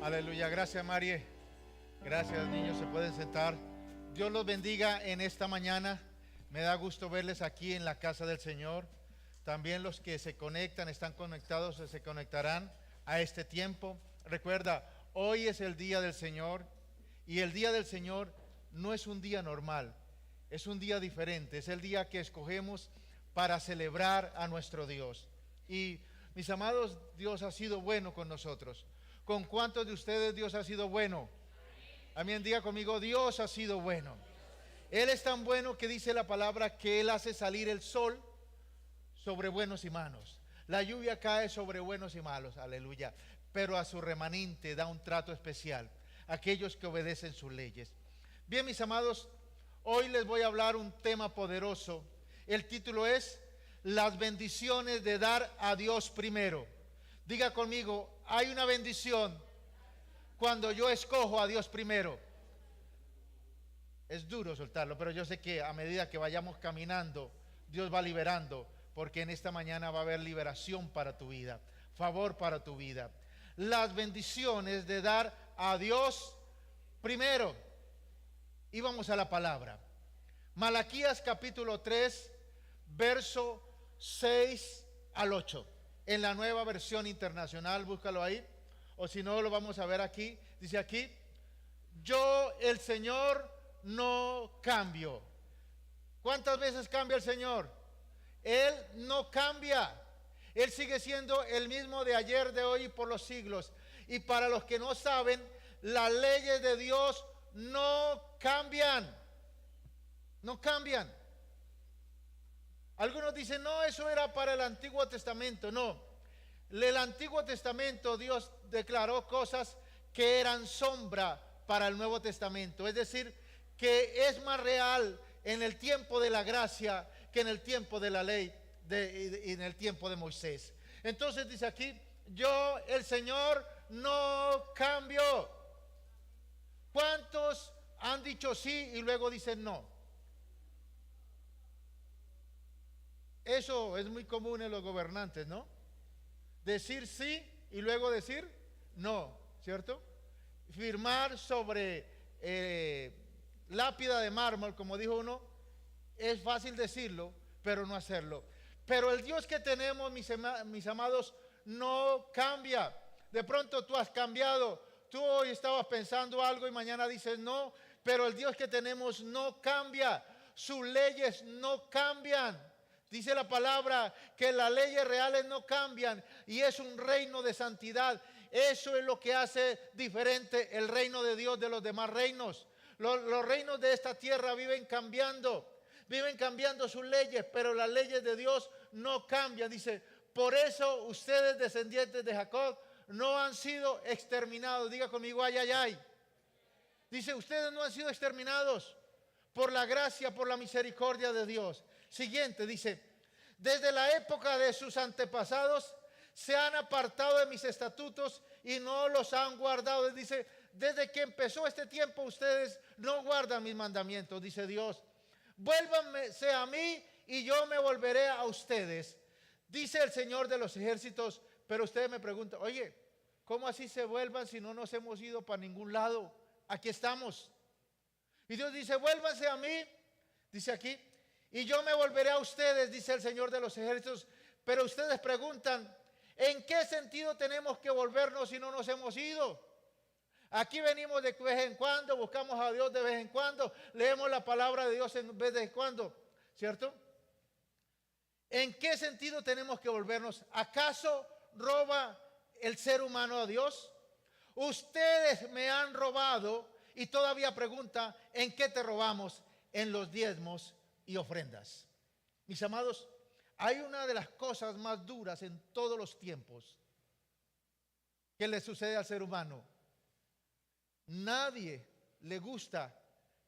Aleluya, gracias María. Gracias niños, se pueden sentar. Dios los bendiga en esta mañana. Me da gusto verles aquí en la casa del Señor. También los que se conectan, están conectados o se conectarán a este tiempo. Recuerda, hoy es el día del Señor y el día del Señor no es un día normal, es un día diferente, es el día que escogemos para celebrar a nuestro Dios. Y mis amados, Dios ha sido bueno con nosotros. ¿Con cuántos de ustedes Dios ha sido bueno? Amén, diga conmigo, Dios ha sido bueno. Él es tan bueno que dice la palabra que Él hace salir el sol sobre buenos y malos. La lluvia cae sobre buenos y malos, aleluya. Pero a su remanente da un trato especial, aquellos que obedecen sus leyes. Bien, mis amados, hoy les voy a hablar un tema poderoso. El título es las bendiciones de dar a Dios primero. Diga conmigo, hay una bendición cuando yo escojo a Dios primero. Es duro soltarlo, pero yo sé que a medida que vayamos caminando, Dios va liberando, porque en esta mañana va a haber liberación para tu vida, favor para tu vida. Las bendiciones de dar a Dios primero. Y vamos a la palabra. Malaquías capítulo 3, verso 6 al 8. En la Nueva Versión Internacional, búscalo ahí. O si no, lo vamos a ver aquí. Dice aquí, yo el Señor no cambio. ¿Cuántas veces cambia el Señor? Él no cambia. Él sigue siendo el mismo de ayer, de hoy y por los siglos. Y para los que no saben, las leyes de Dios no cambian. No cambian. Algunos dicen, no, eso era para el Antiguo Testamento. No, en el Antiguo Testamento Dios declaró cosas que eran sombra para el Nuevo Testamento. Es decir, que es más real en el tiempo de la gracia que en el tiempo de la ley y en el tiempo de Moisés. Entonces dice aquí, yo el Señor no cambio. ¿Cuántos han dicho sí y luego dicen no? Eso es muy común en los gobernantes, ¿no? Decir sí y luego decir no, ¿cierto? Firmar sobre lápida de mármol, como dijo uno, es fácil decirlo, pero no hacerlo. Pero el Dios que tenemos, mis amados, no cambia. De pronto tú has cambiado, tú hoy estabas pensando algo y mañana dices no, pero el Dios que tenemos no cambia, sus leyes no cambian. Dice la palabra que las leyes reales no cambian y es un reino de santidad. Eso es lo que hace diferente el reino de Dios de los demás reinos. Los reinos de esta tierra viven cambiando sus leyes, pero las leyes de Dios no cambian. Dice, por eso ustedes, descendientes de Jacob, no han sido exterminados. Diga conmigo, ay, ay, ay. Dice, ustedes no han sido exterminados por la gracia, por la misericordia de Dios. Siguiente, dice, desde la época de sus antepasados se han apartado de mis estatutos y no los han guardado. Dice, desde que empezó este tiempo ustedes no guardan mis mandamientos, dice Dios. Vuélvanse a mí y yo me volveré a ustedes, dice el Señor de los ejércitos. Pero ustedes me preguntan, oye, ¿cómo así se vuelvan si no nos hemos ido para ningún lado? Aquí estamos. Y Dios dice, vuélvanse a mí, dice aquí, y yo me volveré a ustedes, dice el Señor de los ejércitos. Pero ustedes preguntan, ¿en qué sentido tenemos que volvernos si no nos hemos ido? Aquí venimos de vez en cuando, buscamos a Dios de vez en cuando, leemos la palabra de Dios en vez de cuando, ¿cierto? ¿En qué sentido tenemos que volvernos? ¿Acaso roba el ser humano a Dios? Ustedes me han robado y todavía pregunta, ¿en qué te robamos? En los diezmos y ofrendas. Mis amados, hay una de las cosas más duras en todos los tiempos que le sucede al ser humano. Nadie le gusta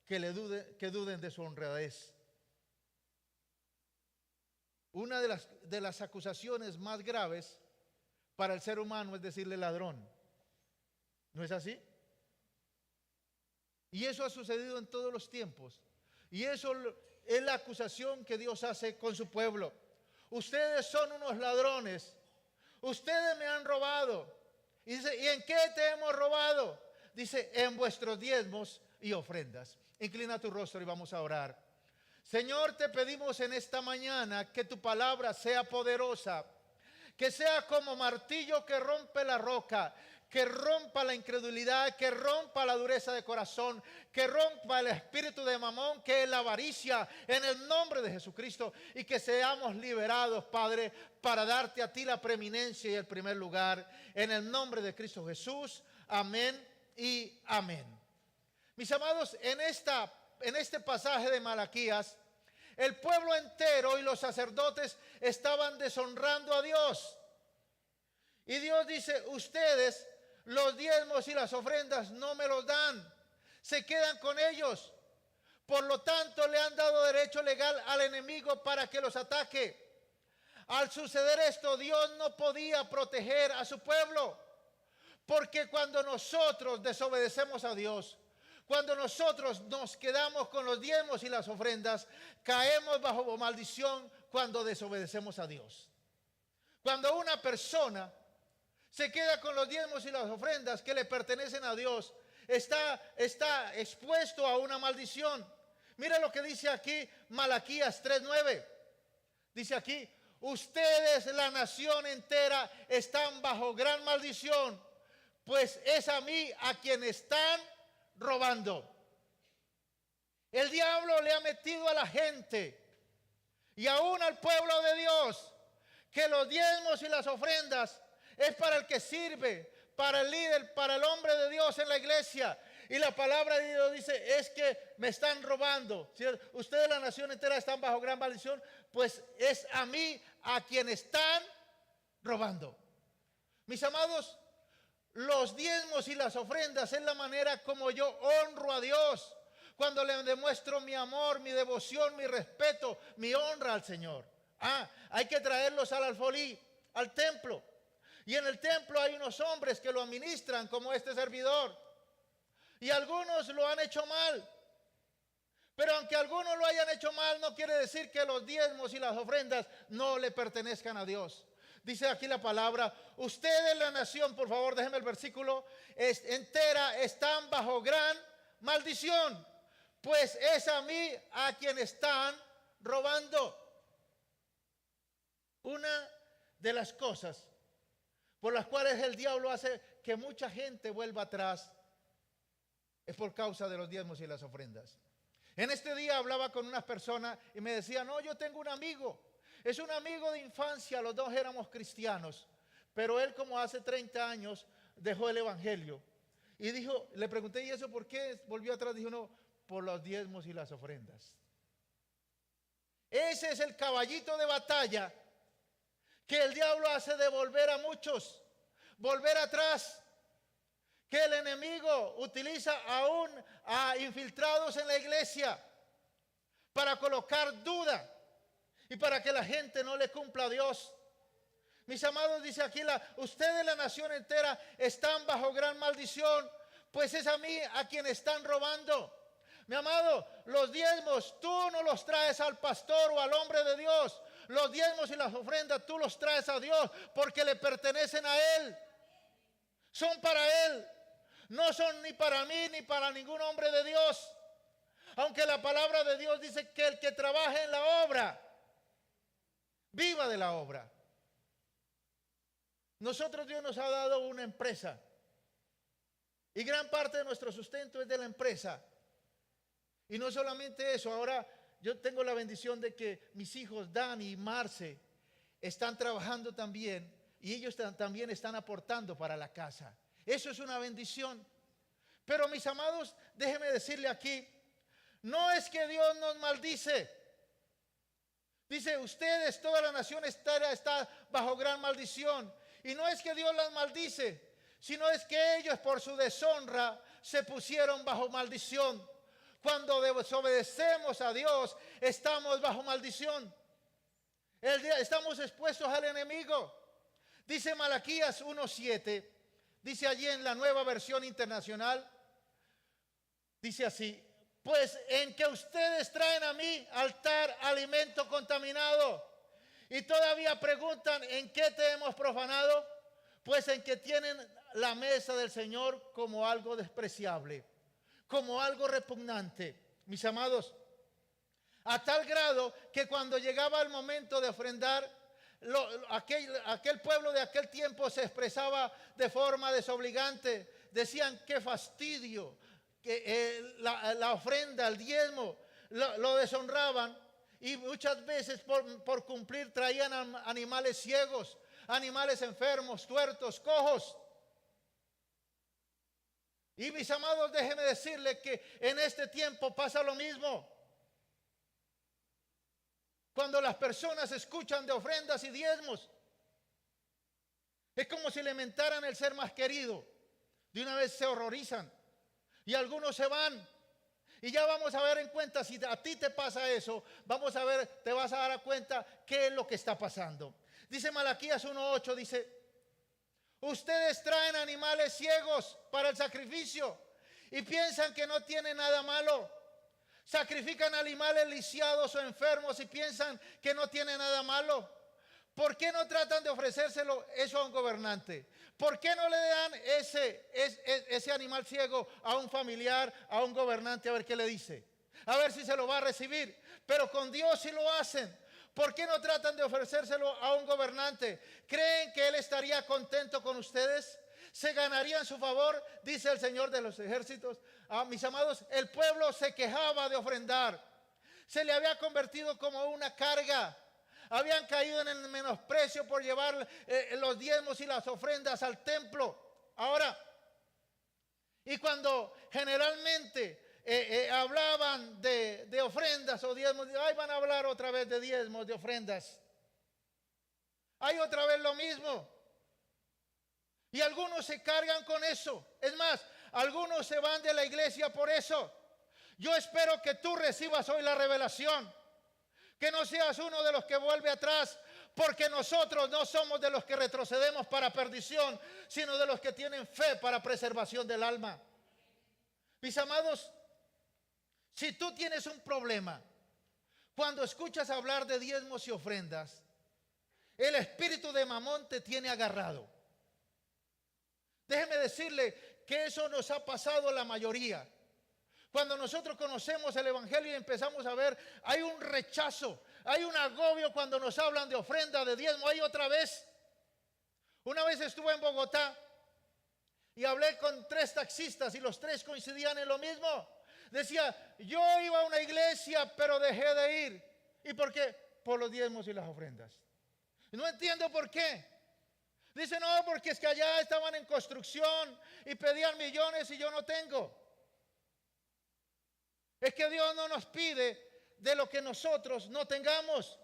que duden de su honradez. Una de las acusaciones más graves para el ser humano es decirle ladrón. ¿No es así? Y eso ha sucedido en todos los tiempos. Y eso es la acusación que Dios hace con su pueblo. Ustedes son unos ladrones. Ustedes me han robado. Y dice, ¿y en qué te hemos robado? Dice, en vuestros diezmos y ofrendas. Inclina tu rostro y vamos a orar. Señor, te pedimos en esta mañana que tu palabra sea poderosa, que sea como martillo que rompe la roca, que rompa la incredulidad, que rompa la dureza de corazón, que rompa el espíritu de mamón, que es la avaricia, en el nombre de Jesucristo, y que seamos liberados, Padre, para darte a ti la preeminencia y el primer lugar, en el nombre de Cristo Jesús. Amén y amén. Mis amados, en este pasaje de Malaquías, el pueblo entero y los sacerdotes estaban deshonrando a Dios. Y Dios dice, ustedes los diezmos y las ofrendas no me los dan, se quedan con ellos. Por lo tanto, le han dado derecho legal al enemigo para que los ataque. Al suceder esto, Dios no podía proteger a su pueblo, porque cuando nosotros desobedecemos a Dios, cuando nosotros nos quedamos con los diezmos y las ofrendas, caemos bajo maldición cuando desobedecemos a Dios. Cuando una persona se queda con los diezmos y las ofrendas que le pertenecen a Dios, está expuesto a una maldición. Mira lo que dice aquí Malaquías 3:9. Dice aquí, ustedes, la nación entera, están bajo gran maldición, pues es a mí a quien están robando. El diablo le ha metido a la gente y aún al pueblo de Dios que los diezmos y las ofrendas es para el que sirve, para el líder, para el hombre de Dios en la iglesia. Y la palabra de Dios dice, es que me están robando. Si ustedes, la nación entera, están bajo gran maldición, pues es a mí a quien están robando. Mis amados, los diezmos y las ofrendas es la manera como yo honro a Dios. Cuando le demuestro mi amor, mi devoción, mi respeto, mi honra al Señor. Hay que traerlos al alfolí, al templo. Y en el templo hay unos hombres que lo administran como este servidor. Y algunos lo han hecho mal. Pero aunque algunos lo hayan hecho mal, no quiere decir que los diezmos y las ofrendas no le pertenezcan a Dios. Dice aquí la palabra, ustedes, la nación, por favor déjenme el versículo, entera, están bajo gran maldición, pues es a mí a quien están robando. Una de las cosas por las cuales el diablo hace que mucha gente vuelva atrás es por causa de los diezmos y las ofrendas. En este día hablaba con unas personas y me decían, no, yo tengo un amigo, es un amigo de infancia, los dos éramos cristianos, pero él como hace 30 años dejó el evangelio. Y dijo, le pregunté, ¿y eso por qué volvió atrás? Dijo, no, por los diezmos y las ofrendas. Ese es el caballito de batalla que el diablo hace de volver a muchos, volver atrás. Que el enemigo utiliza aún a infiltrados en la iglesia para colocar duda y para que la gente no le cumpla a Dios. Mis amados, dice aquí, ustedes, la nación entera, están bajo gran maldición, pues es a mí a quien están robando. Mi amado, los diezmos tú no los traes al pastor o al hombre de Dios. Los diezmos y las ofrendas tú los traes a Dios porque le pertenecen a Él. Son para Él. No son ni para mí ni para ningún hombre de Dios. Aunque la palabra de Dios dice que el que trabaje en la obra, viva de la obra. Nosotros, Dios nos ha dado una empresa. Y gran parte de nuestro sustento es de la empresa. Y no solamente eso, ahora yo tengo la bendición de que mis hijos Dani y Marce están trabajando también. Y ellos también están aportando para la casa. Eso es una bendición. Pero mis amados, déjenme decirle aquí, no es que Dios nos maldice. Dice, ustedes, toda la nación está bajo gran maldición. Y no es que Dios las maldice, sino es que ellos por su deshonra se pusieron bajo maldición. Cuando desobedecemos a Dios, estamos bajo maldición. Estamos expuestos al enemigo. Dice Malaquías 1:7. Dice allí en la Nueva Versión Internacional, dice así, pues en que ustedes traen a mi altar alimento contaminado y todavía preguntan, ¿en qué te hemos profanado? Pues en que tienen la mesa del Señor como algo despreciable, como algo repugnante. Mis amados, a tal grado que cuando llegaba el momento de ofrendar, aquel pueblo de aquel tiempo se expresaba de forma desobligante. Decían: qué fastidio, que la ofrenda, el diezmo, lo deshonraban. Y muchas veces por cumplir traían animales ciegos, animales enfermos, tuertos, cojos. Y mis amados, déjenme decirles que en este tiempo pasa lo mismo. Cuando las personas escuchan de ofrendas y diezmos, es como si lamentaran el ser más querido. De una vez se horrorizan y algunos se van. Y ya vamos a ver en cuenta, si a ti te pasa eso, vamos a ver, te vas a dar cuenta qué es lo que está pasando. Dice Malaquías 1:8, dice: ustedes traen animales ciegos para el sacrificio y piensan que no tiene nada malo. Sacrifican animales lisiados o enfermos y piensan que no tiene nada malo. ¿Por qué no tratan de ofrecérselo eso a un gobernante? ¿Por qué no le dan ese animal ciego a un familiar, a un gobernante, a ver qué le dice? A ver si se lo va a recibir. Pero con Dios sí lo hacen. ¿Por qué no tratan de ofrecérselo a un gobernante? ¿Creen que Él estaría contento con ustedes? ¿Se ganarían su favor? Dice el Señor de los ejércitos. Mis amados, el pueblo se quejaba de ofrendar. Se le había convertido como una carga. Habían caído en el menosprecio por llevar los diezmos y las ofrendas al templo. Ahora, y cuando generalmente hablaban de ofrendas o diezmos, ay, van a hablar otra vez de diezmos, de ofrendas. Hay otra vez lo mismo. Y algunos se cargan con eso. Es más, algunos se van de la iglesia por eso. Yo espero que tú recibas hoy la revelación. Que no seas uno de los que vuelve atrás, porque nosotros no somos de los que retrocedemos para perdición, sino de los que tienen fe para preservación del alma. Mis amados, si tú tienes un problema, cuando escuchas hablar de diezmos y ofrendas, el espíritu de Mamón te tiene agarrado. Déjeme decirle que eso nos ha pasado a la mayoría. Cuando nosotros conocemos el evangelio y empezamos a ver, hay un rechazo, hay un agobio cuando nos hablan de ofrenda, de diezmo. Hay otra vez. Una vez estuve en Bogotá y hablé con 3 taxistas y los 3 coincidían en lo mismo. Decía: yo iba a una iglesia pero dejé de ir. ¿Y por qué? Por los diezmos y las ofrendas. No entiendo por qué. Dice: no, porque es que allá estaban en construcción y pedían millones y yo no tengo. Es que Dios no nos pide de lo que nosotros no tengamos.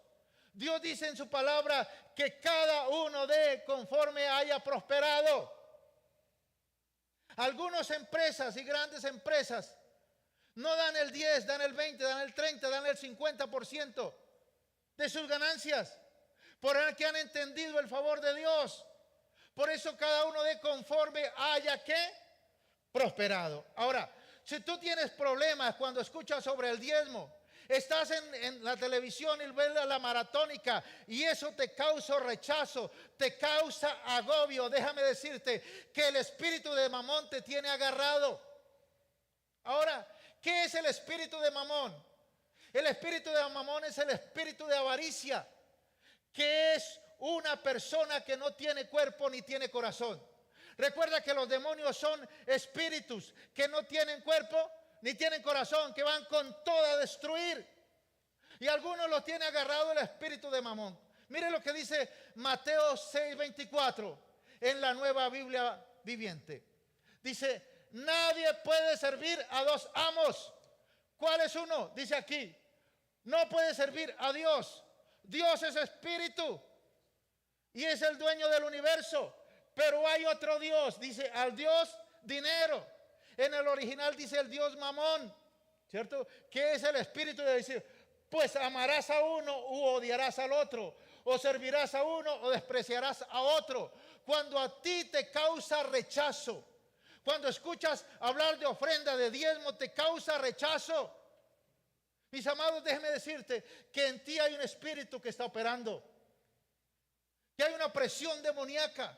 Dios dice en su palabra que cada uno dé conforme haya prosperado. Algunas empresas y grandes empresas no dan el 10, dan el 20, dan el 30, dan el 50% de sus ganancias. Porque han entendido el favor de Dios. Por eso cada uno dé conforme haya que prosperado. Ahora, si tú tienes problemas cuando escuchas sobre el diezmo, estás en la televisión y ves la maratónica y eso te causa rechazo, te causa agobio, déjame decirte que el espíritu de Mamón te tiene agarrado. Ahora, ¿qué es el espíritu de Mamón? El espíritu de Mamón es el espíritu de avaricia, que es una persona que no tiene cuerpo ni tiene corazón. Recuerda que los demonios son espíritus que no tienen cuerpo ni tienen corazón, que van con todo a destruir. Y algunos los tiene agarrado el espíritu de Mamón. Mire lo que dice Mateo 6:24 en la Nueva Biblia Viviente. Dice: nadie puede servir a 2 amos. ¿Cuál es uno? Dice aquí: no puede servir a Dios. Dios es espíritu y es el dueño del universo. Pero hay otro Dios, dice al Dios dinero. En el original dice el Dios Mamón, ¿cierto? Que es el espíritu de decir: pues amarás a uno u odiarás al otro, o servirás a uno o despreciarás a otro. Cuando a ti te causa rechazo, cuando escuchas hablar de ofrenda, de diezmo, te causa rechazo. Mis amados, déjeme decirte que en ti hay un espíritu que está operando, que hay una presión demoníaca.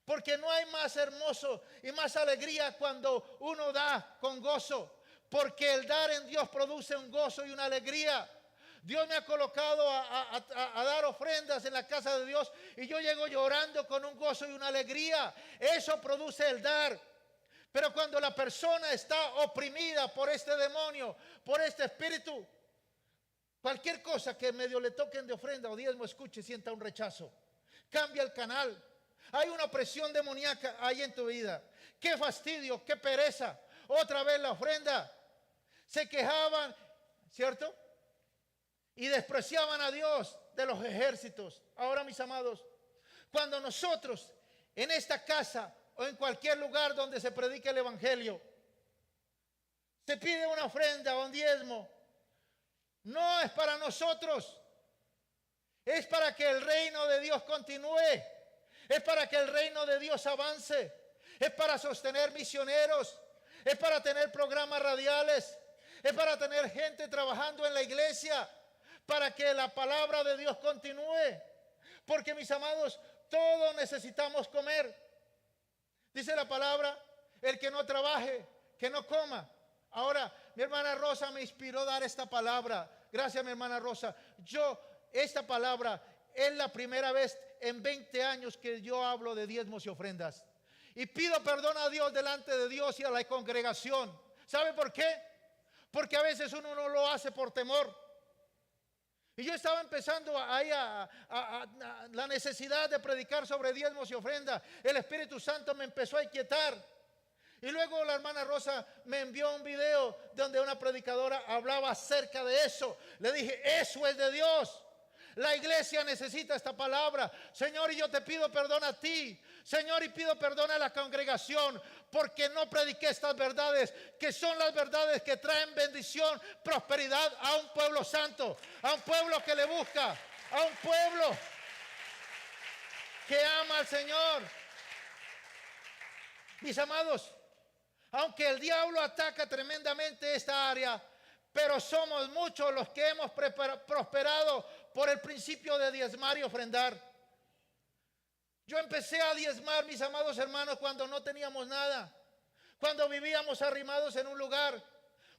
Porque no hay más hermoso y más alegría cuando uno da con gozo. Porque el dar en Dios produce un gozo y una alegría. Dios me ha colocado a dar ofrendas en la casa de Dios y yo llego llorando con un gozo y una alegría. Eso produce el dar. Pero cuando la persona está oprimida por este demonio, por este espíritu, cualquier cosa que medio le toquen de ofrenda o diezmo, escuche, sienta un rechazo. Cambia el canal. Hay una opresión demoníaca ahí en tu vida. Qué fastidio, qué pereza. Otra vez la ofrenda. Se quejaban, ¿cierto? Y despreciaban a Dios de los ejércitos. Ahora, mis amados, cuando nosotros en esta casa o en cualquier lugar donde se predique el evangelio, se pide una ofrenda o un diezmo, no es para nosotros, es para que el reino de Dios continúe, es para que el reino de Dios avance, es para sostener misioneros, es para tener programas radiales, es para tener gente trabajando en la iglesia, para que la palabra de Dios continúe. Porque, mis amados, todos necesitamos comer. Dice la palabra, el que no trabaje, que no coma. Ahora, mi hermana Rosa me inspiró a dar esta palabra. Gracias, mi hermana Rosa. Esta palabra es la primera vez en 20 años que yo hablo de diezmos y ofrendas. Y pido perdón a Dios delante de Dios y a la congregación. ¿Sabe por qué? Porque a veces uno no lo hace por temor. Y yo estaba empezando ahí a la necesidad de predicar sobre diezmos y ofrendas. El Espíritu Santo me empezó a inquietar. Y luego la hermana Rosa me envió un video donde una predicadora hablaba acerca de eso. Le dije, eso es de Dios. La iglesia necesita esta palabra. Señor, y yo te pido perdón a ti. Señor, y pido perdón a la congregación porque no prediqué estas verdades, que son las verdades que traen bendición, prosperidad a un pueblo santo, a un pueblo que le busca, a un pueblo que ama al Señor. Mis amados, aunque el diablo ataca tremendamente esta área, pero somos muchos los que hemos prosperado por el principio de diezmar y ofrendar. Yo empecé a diezmar, mis amados hermanos, cuando no teníamos nada, cuando vivíamos arrimados en un lugar,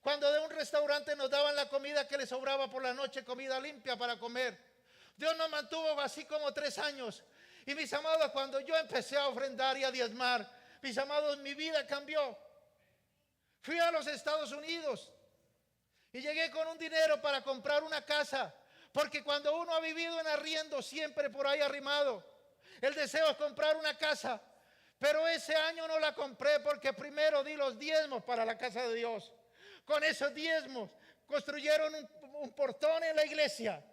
cuando de un restaurante nos daban la comida que les sobraba por la noche, comida limpia para comer. Dios nos mantuvo así como 3 años. Y mis amados, cuando yo empecé a ofrendar y a diezmar, mis amados, mi vida cambió. Fui a los Estados Unidos y llegué con un dinero para comprar una casa, porque cuando uno ha vivido en arriendo siempre por ahí arrimado, el deseo es comprar una casa. Pero ese año no la compré porque primero di los diezmos para la casa de Dios. Con esos diezmos construyeron un portón en la iglesia.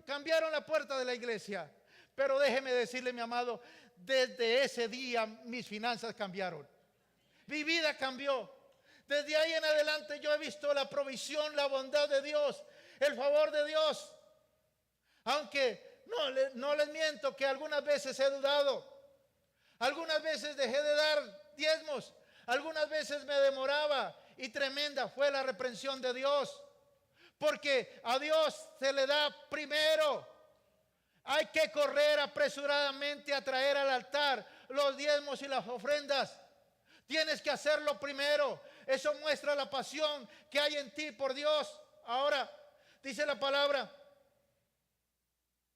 Cambiaron la puerta de la iglesia. Pero déjeme decirle, mi amado, desde ese día mis finanzas cambiaron. Mi vida cambió. Desde ahí en adelante yo he visto la provisión, la bondad de Dios, el favor de Dios. Aunque no les miento que algunas veces he dudado. Algunas veces dejé de dar diezmos. Algunas veces me demoraba. Y tremenda fue la reprensión de Dios. Porque a Dios se le da primero. Hay que correr apresuradamente a traer al altar los diezmos y las ofrendas. Tienes que hacerlo primero. Eso muestra la pasión que hay en ti por Dios. Ahora, dice la palabra.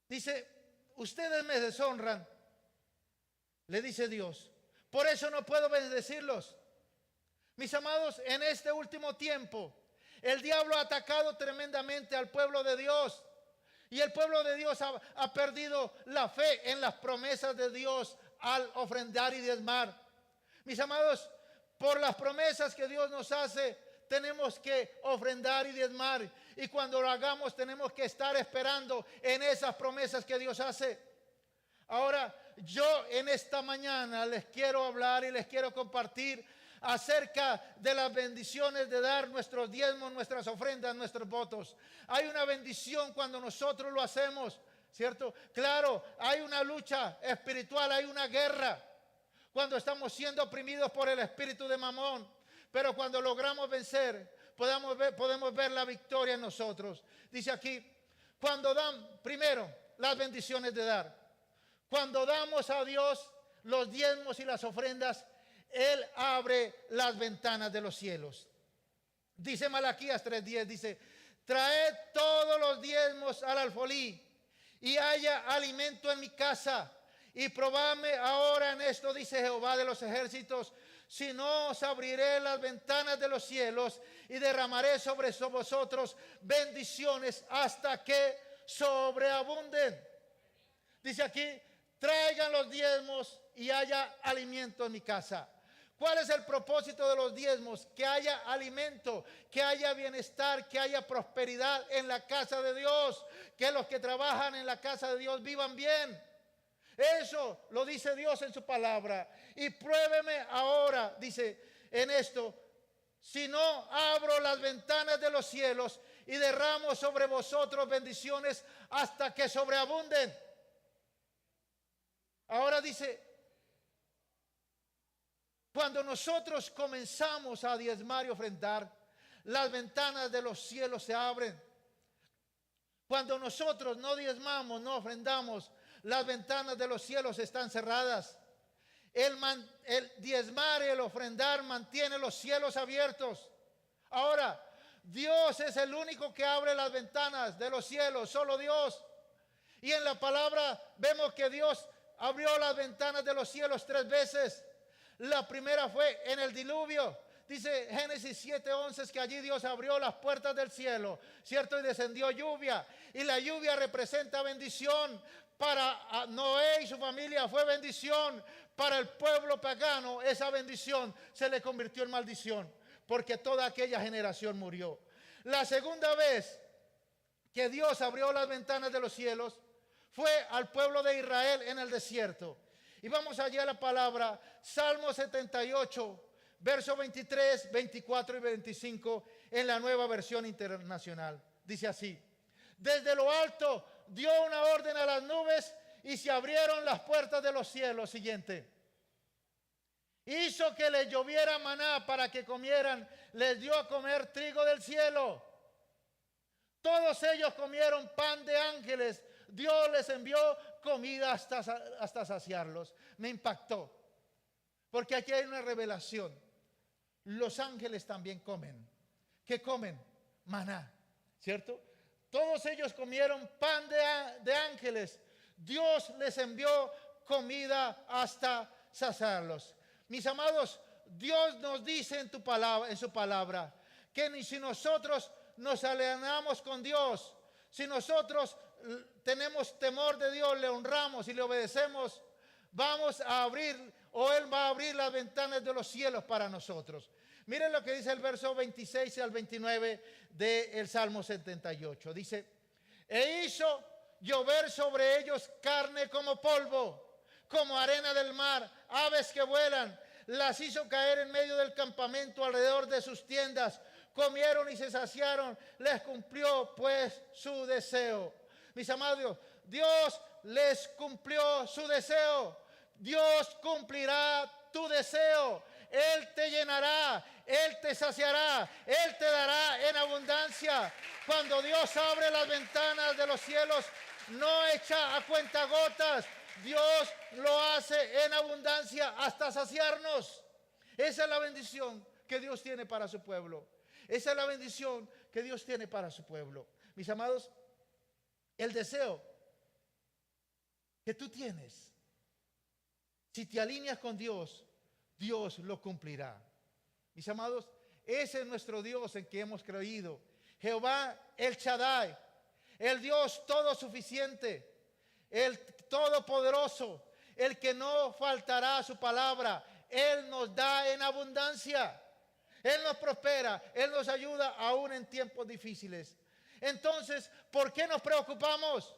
Dice, ustedes me deshonran, le dice Dios. Por eso no puedo bendecirlos. Mis amados, en este último tiempo, el diablo ha atacado tremendamente al pueblo de Dios. Y el pueblo de Dios ha perdido la fe en las promesas de Dios al ofrendar y diezmar. Mis amados, por las promesas que Dios nos hace, tenemos que ofrendar y diezmar. Y cuando lo hagamos tenemos que estar esperando en esas promesas que Dios hace. Ahora, yo en esta mañana les quiero hablar y les quiero compartir acerca de las bendiciones de dar nuestros diezmos, nuestras ofrendas, nuestros votos. Hay una bendición cuando nosotros lo hacemos, ¿cierto? Claro, hay una lucha espiritual, hay una guerra cuando estamos siendo oprimidos por el espíritu de Mamón. Pero cuando logramos vencer, podemos ver la victoria en nosotros. Dice aquí, cuando dan primero las bendiciones de dar. Cuando damos a Dios los diezmos y las ofrendas, Él abre las ventanas de los cielos. Dice Malaquías 3:10, dice, traed todos los diezmos al alfolí y haya alimento en mi casa. Y probadme ahora en esto, dice Jehová de los ejércitos, si no os abriré las ventanas de los cielos y derramaré sobre vosotros bendiciones hasta que sobreabunden. Dice aquí, traigan los diezmos y haya alimento en mi casa. ¿Cuál es el propósito de los diezmos? Que haya alimento, que haya bienestar, que haya prosperidad en la casa de Dios, que los que trabajan en la casa de Dios vivan bien. Eso lo dice Dios en su palabra. Y pruébeme ahora, dice en esto, si no abro las ventanas de los cielos y derramo sobre vosotros bendiciones hasta que sobreabunden. Ahora dice, cuando nosotros comenzamos a diezmar y ofrendar, las ventanas de los cielos se abren. Cuando nosotros no diezmamos, no ofrendamos, las ventanas de los cielos están cerradas. El diezmar y el ofrendar mantiene los cielos abiertos. Ahora, Dios es el único que abre las ventanas de los cielos, solo Dios. Y en la palabra vemos que Dios abrió las ventanas de los cielos 3 veces. La primera fue en el diluvio. Dice Génesis 7:11 que allí Dios abrió las puertas del cielo, ¿cierto? Y descendió lluvia. Y la lluvia representa bendición. Para Noé y su familia fue bendición. Para el pueblo pagano esa bendición se le convirtió en maldición, porque toda aquella generación murió. La segunda vez que Dios abrió las ventanas de los cielos fue al pueblo de Israel en el desierto. Y vamos allá a la palabra, Salmo 78, versos 23, 24 y 25 en la Nueva Versión Internacional. Dice así: desde lo alto dio una orden a las nubes y se abrieron las puertas de los cielos. Siguiente. Hizo que les lloviera maná para que comieran, les dio a comer trigo del cielo. Todos ellos comieron pan de ángeles. Dios les envió comida hasta saciarlos. Me impactó, porque aquí hay una revelación. Los ángeles también comen. ¿Qué comen? Maná, ¿cierto? Todos ellos comieron pan de ángeles. Dios les envió comida hasta saciarlos. Mis amados, Dios nos dice en su palabra, que ni si nosotros nos alineamos con Dios, si nosotros tenemos temor de Dios, le honramos y le obedecemos, vamos a abrir, o Él va a abrir las ventanas de los cielos para nosotros. Miren lo que dice el verso 26 al 29 del Salmo 78. Dice, e hizo llover sobre ellos carne como polvo, como arena del mar, aves que vuelan. Las hizo caer en medio del campamento alrededor de sus tiendas. Comieron y se saciaron. Les cumplió pues su deseo. Mis amados, Dios les cumplió su deseo. Dios cumplirá tu deseo. Él te llenará, Él te saciará, Él te dará en abundancia. Cuando Dios abre las ventanas de los cielos, no echa a cuentagotas. Dios lo hace en abundancia hasta saciarnos. Esa es la bendición que Dios tiene para su pueblo. Esa es la bendición que Dios tiene para su pueblo. Mis amados, el deseo que tú tienes, si te alineas con Dios, Dios lo cumplirá. Mis amados, ese es nuestro Dios en que hemos creído. Jehová el Shaddai, el Dios todo suficiente, el todopoderoso, el que no faltará a su palabra. Él nos da en abundancia. Él nos prospera, Él nos ayuda aún en tiempos difíciles. Entonces, ¿por qué nos preocupamos?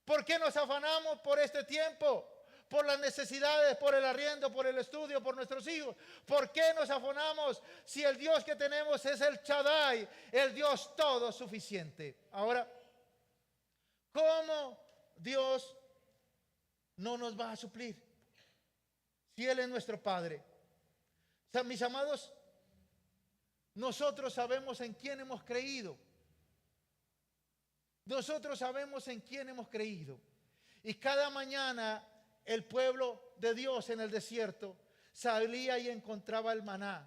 ¿Por qué nos afanamos por este tiempo? Por las necesidades, por el arriendo, por el estudio, por nuestros hijos. ¿Por qué nos afanamos si el Dios que tenemos es el Shaddai, el Dios todo suficiente? Ahora, ¿cómo Dios no nos va a suplir si Él es nuestro Padre? O sea, mis amados, nosotros sabemos en quién hemos creído. Nosotros sabemos en quién hemos creído. Y cada mañana el pueblo de Dios en el desierto salía y encontraba el maná.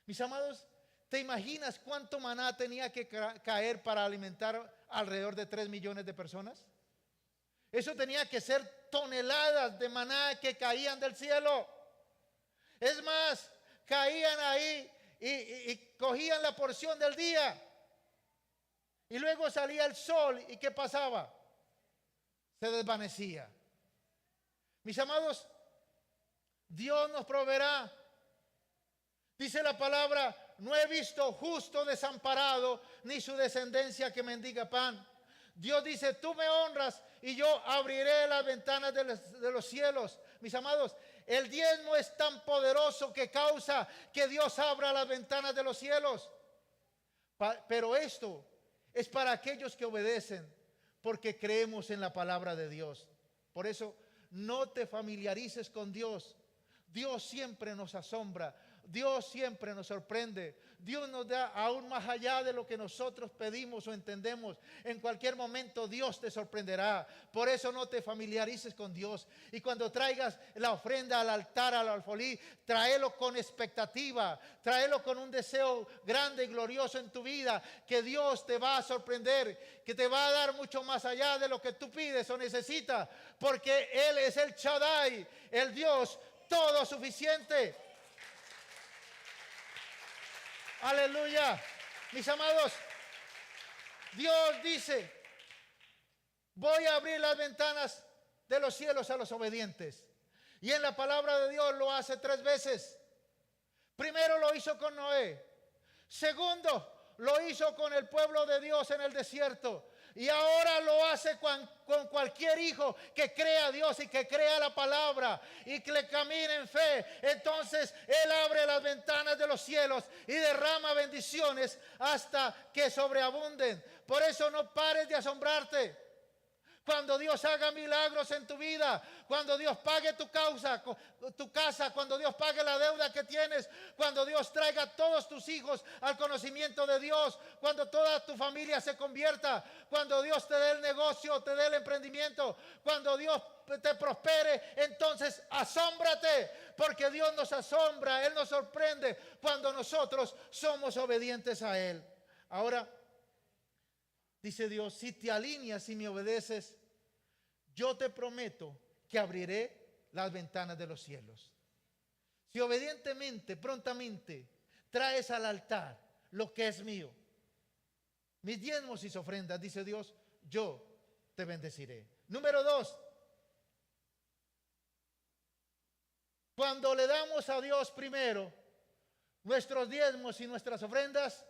Mis amados, ¿te imaginas cuánto maná tenía que caer para alimentar alrededor de 3 millones de personas? Eso tenía que ser toneladas de maná que caían del cielo. Es más, caían ahí y cogían la porción del día. Y luego salía el sol, ¿y qué pasaba? Se desvanecía. Mis amados, Dios nos proveerá. Dice la palabra, no he visto justo desamparado, ni su descendencia que mendiga pan. Dios dice, tú me honras y yo abriré las ventanas de los cielos. Mis amados, el diezmo es tan poderoso que causa que Dios abra las ventanas de los cielos. Pero esto es para aquellos que obedecen, porque creemos en la palabra de Dios. Por eso, no te familiarices con Dios. Dios siempre nos asombra. Dios siempre nos sorprende. Dios nos da aún más allá de lo que nosotros pedimos o entendemos. En cualquier momento Dios te sorprenderá. Por eso no te familiarices con Dios. Y cuando traigas la ofrenda al altar, al alfolí, tráelo con expectativa. Tráelo con un deseo grande y glorioso en tu vida. Que Dios te va a sorprender. Que te va a dar mucho más allá de lo que tú pides o necesitas. Porque Él es el Shaddai, el Dios todo suficiente. Aleluya. Mis amados, Dios dice, voy a abrir las ventanas de los cielos a los obedientes. Y en la palabra de Dios lo hace 3 veces. Primero lo hizo con Noé. Segundo, lo hizo con el pueblo de Dios en el desierto. Y ahora lo hace con cualquier hijo que crea a Dios y que crea la palabra y que le camine en fe. Entonces Él abre las ventanas de los cielos y derrama bendiciones hasta que sobreabunden. Por eso no pares de asombrarte. Cuando Dios haga milagros en tu vida, cuando Dios pague tu casa, cuando Dios pague la deuda que tienes, cuando Dios traiga a todos tus hijos al conocimiento de Dios, cuando toda tu familia se convierta, cuando Dios te dé el negocio, te dé el emprendimiento, cuando Dios te prospere, entonces asómbrate, porque Dios nos asombra, Él nos sorprende cuando nosotros somos obedientes a Él. Ahora, dice Dios, si te alineas y me obedeces, yo te prometo que abriré las ventanas de los cielos. Si obedientemente, prontamente, traes al altar lo que es mío, mis diezmos y ofrendas, dice Dios, yo te bendeciré. Número 2, cuando le damos a Dios primero nuestros diezmos y nuestras ofrendas,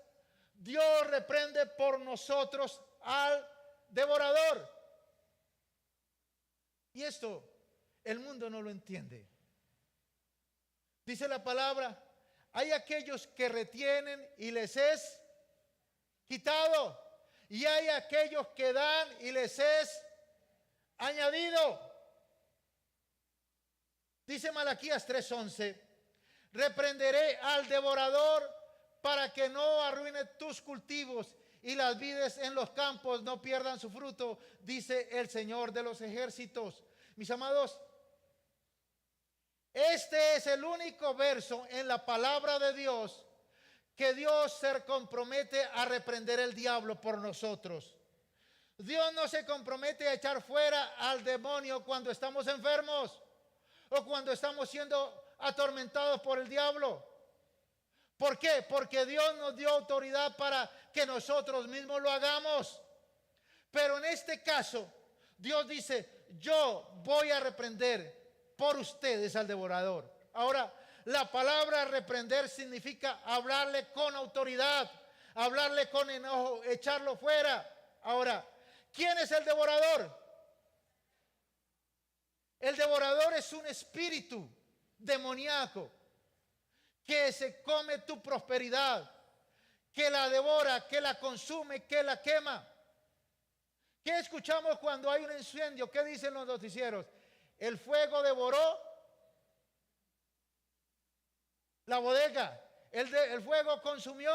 Dios reprende por nosotros al devorador. Y esto el mundo no lo entiende. Dice la palabra, hay aquellos que retienen y les es quitado, y hay aquellos que dan y les es añadido. Dice Malaquías 3:11, reprenderé al devorador para que no arruine tus cultivos y las vides en los campos no pierdan su fruto, dice el Señor de los ejércitos. Mis amados, este es el único verso en la palabra de Dios que Dios se compromete a reprender el diablo por nosotros. Dios no se compromete a echar fuera al demonio cuando estamos enfermos o cuando estamos siendo atormentados por el diablo. ¿Por qué? Porque Dios nos dio autoridad para que nosotros mismos lo hagamos. Pero en este caso, Dios dice, yo voy a reprender por ustedes al devorador. Ahora, la palabra reprender significa hablarle con autoridad, hablarle con enojo, echarlo fuera. Ahora, ¿quién es el devorador? El devorador es un espíritu demoníaco que se come tu prosperidad, que la devora, que la consume, que la quema. ¿Qué escuchamos cuando hay un incendio? ¿Qué dicen los noticieros? El fuego devoró la bodega. El fuego consumió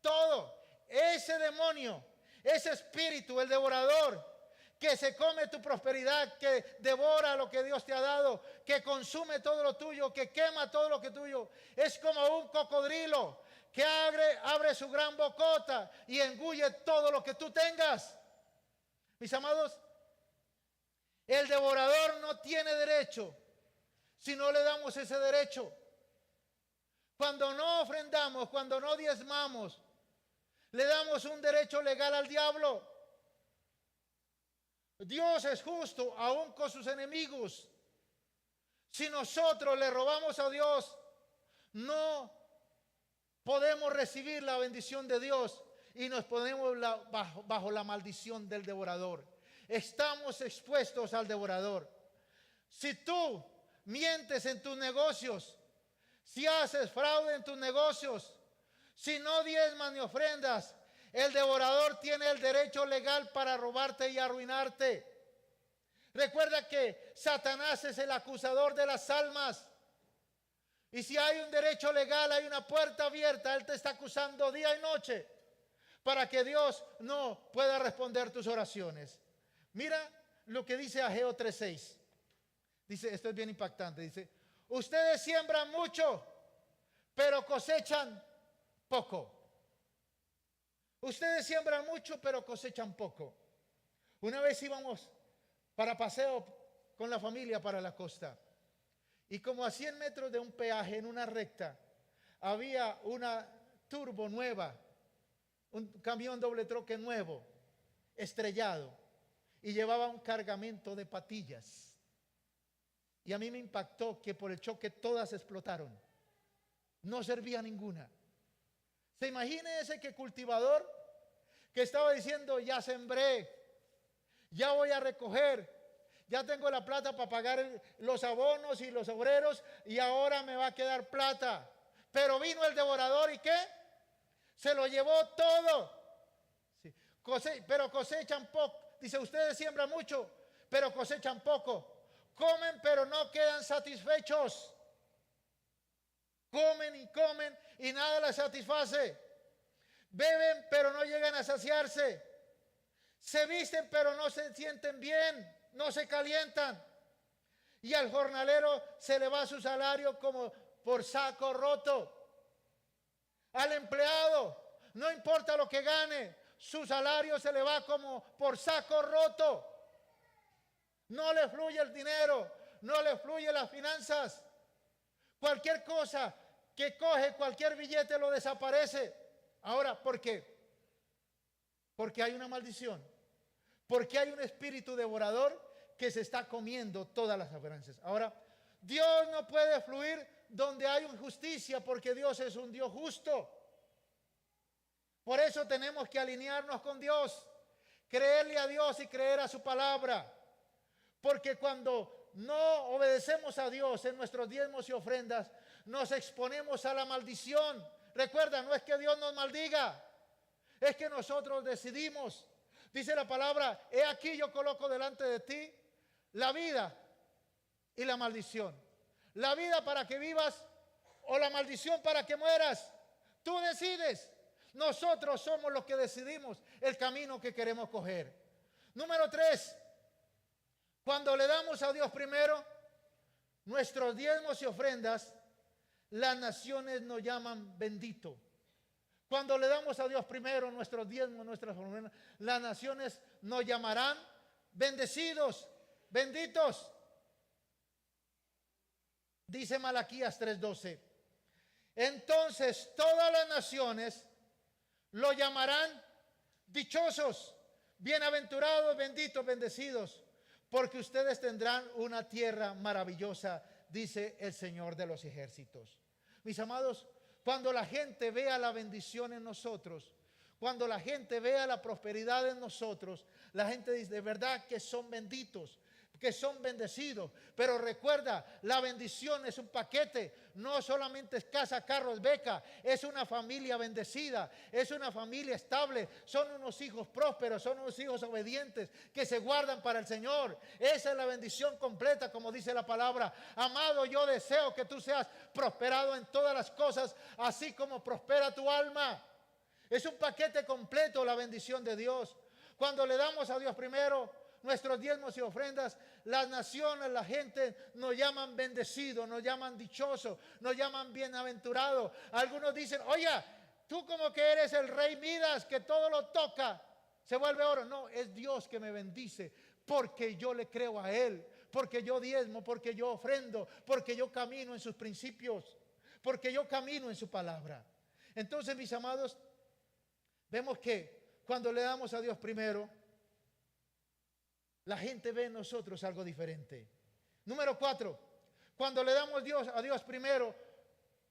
todo. Ese demonio, ese espíritu, el devorador, que se come tu prosperidad, que devora lo que Dios te ha dado, que consume todo lo tuyo, que quema todo lo que es tuyo. Es como un cocodrilo que abre su gran bocota y engulle todo lo que tú tengas. Mis amados, el devorador no tiene derecho si no le damos ese derecho. Cuando no ofrendamos, cuando no diezmamos, le damos un derecho legal al diablo. Dios es justo aún con sus enemigos. Si nosotros le robamos a Dios, no podemos recibir la bendición de Dios y nos ponemos bajo la maldición del devorador. Estamos expuestos al devorador. Si tú mientes en tus negocios, si haces fraude en tus negocios, si no diezmas ni ofrendas, el devorador tiene el derecho legal para robarte y arruinarte. Recuerda que Satanás es el acusador de las almas. Y si hay un derecho legal, hay una puerta abierta, él te está acusando día y noche para que Dios no pueda responder tus oraciones. Mira lo que dice Ageo 3:6. Dice, esto es bien impactante, dice: ustedes siembran mucho, pero cosechan poco. Ustedes siembran mucho, pero cosechan poco. Una vez íbamos para paseo con la familia para la costa. Y como a 100 metros de un peaje en una recta, había una turbo nueva, un camión doble troque nuevo, estrellado, y llevaba un cargamento de patillas. Y a mí me impactó que por el choque todas explotaron. No servía ninguna. ¿Se imagina ese que cultivador que estaba diciendo: ya sembré, ya voy a recoger, ya tengo la plata para pagar los abonos y los obreros y ahora me va a quedar plata? Pero vino el devorador y ¿qué? Se lo llevó todo. Sí. Pero cosechan poco. Dice: ustedes siembran mucho, pero cosechan poco. Comen, pero no quedan satisfechos. Comen y comen y nada les satisface. Beben, pero no llegan a saciarse. Se visten, pero no se sienten bien, no se calientan. Y al jornalero se le va su salario como por saco roto. Al empleado, no importa lo que gane, su salario se le va como por saco roto. No le fluye el dinero, no le fluye las finanzas. Cualquier cosa que coge, cualquier billete lo desaparece. Ahora, ¿por qué? Porque hay una maldición. Porque hay un espíritu devorador que se está comiendo todas las esperanzas. Ahora, Dios no puede fluir donde hay injusticia, porque Dios es un Dios justo. Por eso tenemos que alinearnos con Dios, creerle a Dios y creer a su palabra. Porque cuando no obedecemos a Dios en nuestros diezmos y ofrendas, nos exponemos a la maldición. Recuerda, no es que Dios nos maldiga, es que nosotros decidimos. Dice la palabra: he aquí yo coloco delante de ti la vida y la maldición. La vida para que vivas o la maldición para que mueras. Tú decides. Nosotros somos los que decidimos el camino que queremos coger. Número 3. Cuando le damos a Dios primero nuestros diezmos y ofrendas, las naciones nos llaman bendito. Cuando le damos a Dios primero nuestros diezmos, nuestras ofrendas, las naciones nos llamarán bendecidos, benditos. Dice Malaquías 3:12. Entonces todas las naciones lo llamarán dichosos, bienaventurados, benditos, bendecidos, porque ustedes tendrán una tierra maravillosa, dice el Señor de los ejércitos. Mis amados, cuando la gente vea la bendición en nosotros, cuando la gente vea la prosperidad en nosotros, la gente dice: de verdad que son benditos, que son bendecidos. Pero recuerda, la bendición es un paquete. No solamente es casa, carros, beca. Es una familia bendecida, es una familia estable. Son unos hijos prósperos, son unos hijos obedientes que se guardan para el Señor. Esa es la bendición completa, como dice la palabra. Amado, yo deseo que tú seas prosperado en todas las cosas, así como prospera tu alma. Es un paquete completo la bendición de Dios. Cuando le damos a Dios primero, nuestros diezmos y ofrendas, las naciones, la gente nos llaman bendecidos, nos llaman dichosos, nos llaman bienaventurados. Algunos dicen, oye, tú como que eres el rey Midas, que todo lo toca, se vuelve oro. No, es Dios que me bendice, porque yo le creo a Él, porque yo diezmo, porque yo ofrendo, porque yo camino en sus principios, porque yo camino en su palabra. Entonces, mis amados, vemos que cuando le damos a Dios primero, la gente ve en nosotros algo diferente. Número 4, cuando le damos a Dios primero,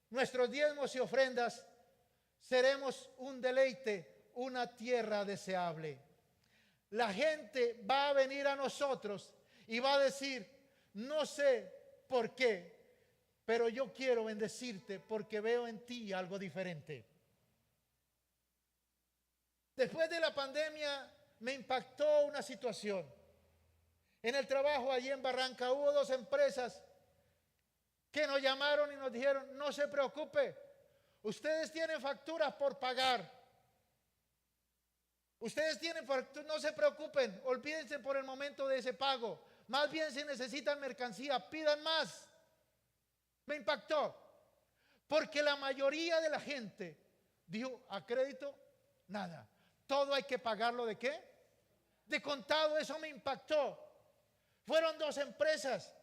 nuestros diezmos y ofrendas, seremos un deleite, una tierra deseable. La gente va a venir a nosotros y va a decir, no sé por qué, pero yo quiero bendecirte porque veo en ti algo diferente. Después de la pandemia me impactó una situación. En el trabajo allí en Barranca hubo 2 empresas que nos llamaron y nos dijeron, no se preocupe, ustedes tienen facturas por pagar. Ustedes tienen facturas, no se preocupen, olvídense por el momento de ese pago. Más bien si necesitan mercancía, pidan más. Me impactó, porque la mayoría de la gente dijo, a crédito, nada. Todo hay que pagarlo, ¿de qué? De contado. Eso me impactó. Fueron 2 empresas.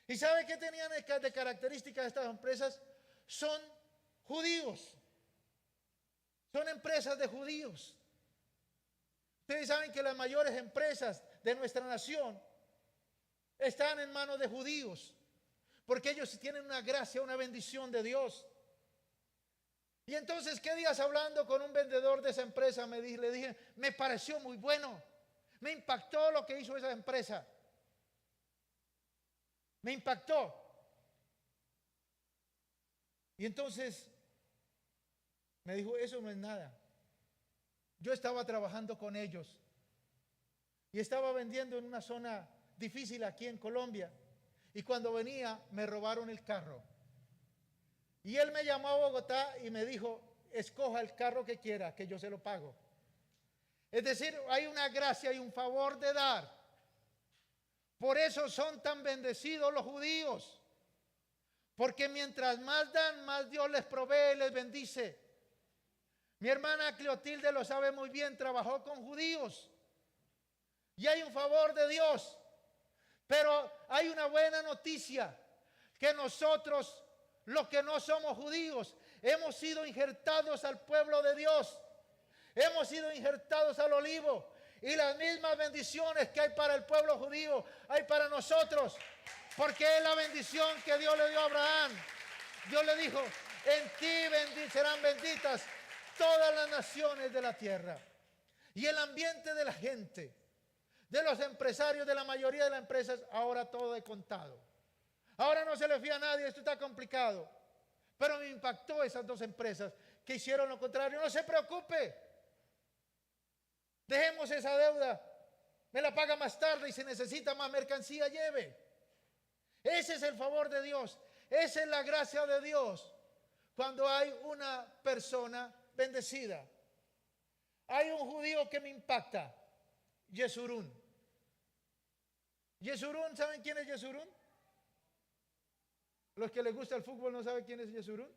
¿Y sabe qué tenían de características estas empresas? Son judíos. Son empresas de judíos. Ustedes saben que las mayores empresas de nuestra nación están en manos de judíos, porque ellos tienen una gracia, una bendición de Dios. Y entonces, ¿qué días hablando con un vendedor de esa empresa? Le dije, me pareció muy bueno. Me impactó lo que hizo esa empresa. Me impactó. Y entonces me dijo, eso no es nada. Yo estaba trabajando con ellos y estaba vendiendo en una zona difícil aquí en Colombia. Y cuando venía, me robaron el carro. Y él me llamó a Bogotá y me dijo, escoja el carro que quiera, que yo se lo pago. Es decir, hay una gracia y un favor de dar. Por eso son tan bendecidos los judíos. Porque mientras más dan, más Dios les provee y les bendice. Mi hermana Cleotilde lo sabe muy bien, trabajó con judíos. Y hay un favor de Dios. Pero hay una buena noticia, que nosotros, los que no somos judíos, hemos sido injertados al pueblo de Dios. Hemos sido injertados al olivo. Y las mismas bendiciones que hay para el pueblo judío, hay para nosotros. Porque es la bendición que Dios le dio a Abraham. Dios le dijo, en ti serán benditas todas las naciones de la tierra. Y el ambiente de la gente, de los empresarios, de la mayoría de las empresas, ahora todo es contado. Ahora no se le fía a nadie, esto está complicado. Pero me impactó esas 2 empresas que hicieron lo contrario. No se preocupe. Dejemos esa deuda. Me la paga más tarde y si necesita más mercancía, lleve. Ese es el favor de Dios. Esa es la gracia de Dios. Cuando hay una persona bendecida. Hay un judío que me impacta. Yesurún. Yesurún, ¿saben quién es Yesurún? Los que les gusta el fútbol no saben quién es Yesurún.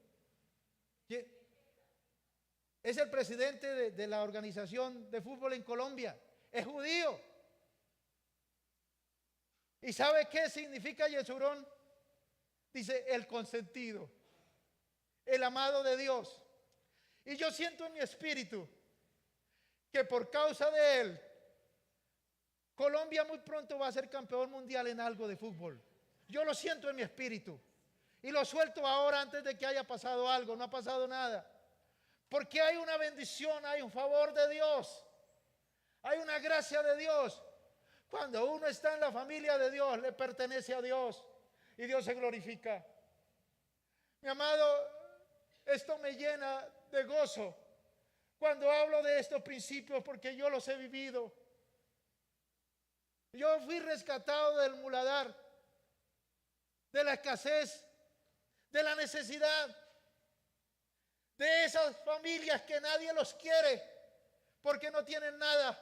Es el presidente de la organización de fútbol en Colombia. Es judío. ¿Y sabe qué significa Yesurún? Dice el consentido, el amado de Dios. Y yo siento en mi espíritu que por causa de él, Colombia muy pronto va a ser campeón mundial en algo de fútbol. Yo lo siento en mi espíritu. Y lo suelto ahora antes de que haya pasado algo. No ha pasado nada. Porque hay una bendición, hay un favor de Dios. Hay una gracia de Dios. Cuando uno está en la familia de Dios, le pertenece a Dios. Y Dios se glorifica. Mi amado, esto me llena de gozo cuando hablo de estos principios, porque yo los he vivido. Yo fui rescatado del muladar, de la escasez, de la necesidad, de esas familias que nadie los quiere porque no tienen nada.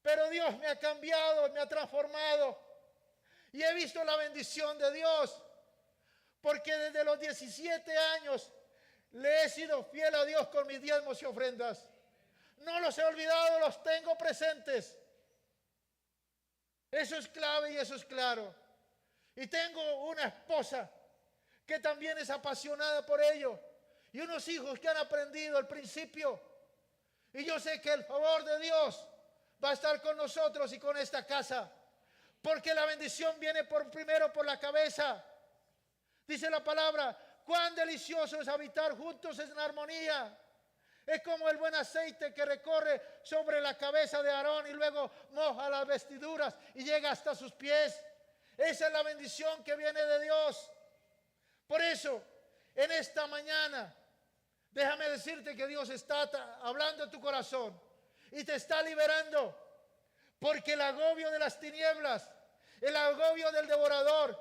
Pero Dios me ha cambiado, me ha transformado. Y he visto la bendición de Dios. Porque desde los 17 años le he sido fiel a Dios con mis diezmos y ofrendas. No los he olvidado, los tengo presentes. Eso es clave y eso es claro. Y tengo una esposa que también es apasionada por ello. Y unos hijos que han aprendido el principio. Y yo sé que el favor de Dios va a estar con nosotros y con esta casa. Porque la bendición viene primero por la cabeza. Dice la palabra, cuán delicioso es habitar juntos en armonía. Es como el buen aceite que recorre sobre la cabeza de Aarón y luego moja las vestiduras y llega hasta sus pies. Esa es la bendición que viene de Dios. Por eso, en esta mañana, déjame decirte que Dios está hablando a tu corazón y te está liberando. Porque el agobio de las tinieblas, el agobio del devorador,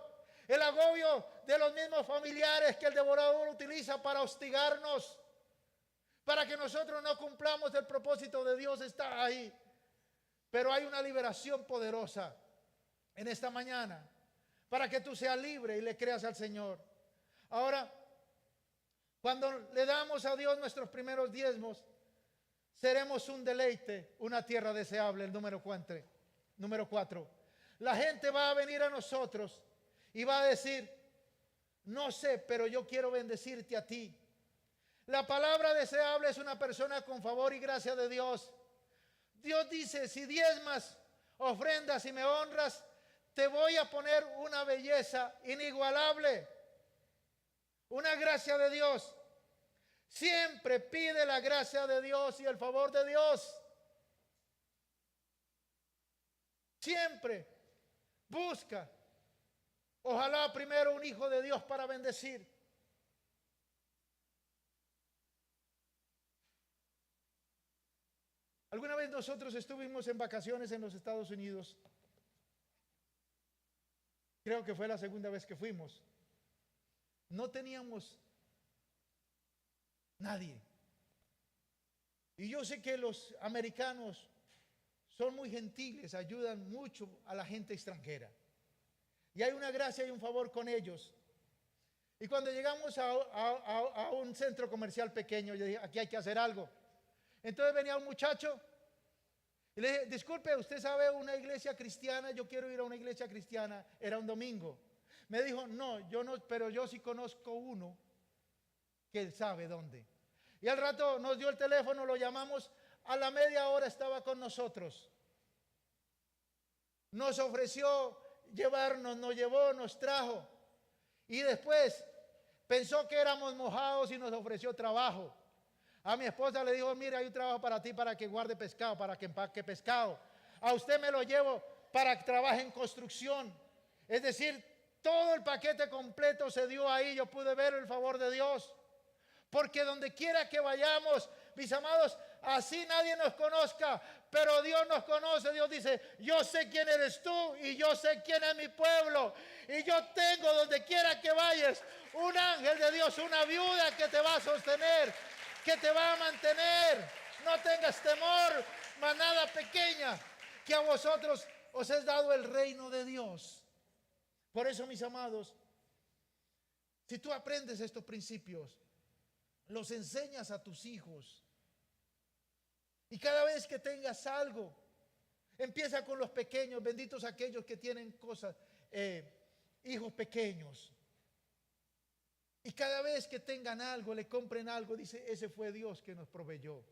el agobio de los mismos familiares que el devorador utiliza para hostigarnos, para que nosotros no cumplamos el propósito de Dios, está ahí. Pero hay una liberación poderosa en esta mañana para que tú seas libre y le creas al Señor. Ahora, cuando le damos a Dios nuestros primeros diezmos, seremos un deleite, una tierra deseable, el número 4. La gente va a venir a nosotros y va a decir, no sé, pero yo quiero bendecirte a ti. La palabra deseable es una persona con favor y gracia de Dios. Dios dice, si diezmas, ofrendas y me honras, te voy a poner una belleza inigualable, una gracia de Dios. Siempre pide la gracia de Dios y el favor de Dios. Siempre busca. Ojalá primero un hijo de Dios para bendecir. Alguna vez nosotros estuvimos en vacaciones en los Estados Unidos. Creo que fue la segunda vez que fuimos. No teníamos nadie. Y yo sé que los americanos son muy gentiles, ayudan mucho a la gente extranjera. Y hay una gracia y un favor con ellos. Y cuando llegamos a un centro comercial pequeño, yo dije, aquí hay que hacer algo. Entonces venía un muchacho y le dije, disculpe, ¿usted sabe una iglesia cristiana? Yo quiero ir a una iglesia cristiana. Era un domingo. Me dijo, no, yo no, pero yo sí conozco uno que sabe dónde. Y al rato nos dio el teléfono, lo llamamos, a la media hora estaba con nosotros. Nos ofreció llevarnos, nos llevó, nos trajo. Y después pensó que éramos mojados y nos ofreció trabajo. A mi esposa le dijo, mira, hay un trabajo para ti, para que guarde pescado, para que empaque pescado. A usted me lo llevo para que trabaje en construcción. Es decir, todo el paquete completo se dio ahí. Yo pude ver el favor de Dios. Porque donde quiera que vayamos, mis amados, así nadie nos conozca, pero Dios nos conoce. Dios dice, yo sé quién eres tú y yo sé quién es mi pueblo. Y yo tengo donde quiera que vayas un ángel de Dios, una viuda que te va a sostener, que te va a mantener. No tengas temor, manada pequeña, que a vosotros os es dado el reino de Dios. Por eso, mis amados, si tú aprendes estos principios, los enseñas a tus hijos. Y cada vez que tengas algo, empieza con los pequeños. Benditos aquellos que tienen cosas, hijos pequeños. Y cada vez que tengan algo, le compren algo, dice, ese fue Dios que nos proveyó.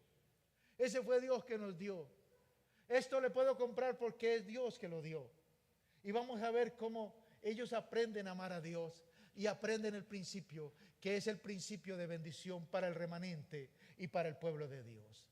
Ese fue Dios que nos dio. Esto le puedo comprar porque es Dios que lo dio. Y vamos a ver cómo ellos aprenden a amar a Dios y aprenden el principio, que es el principio de bendición para el remanente y para el pueblo de Dios.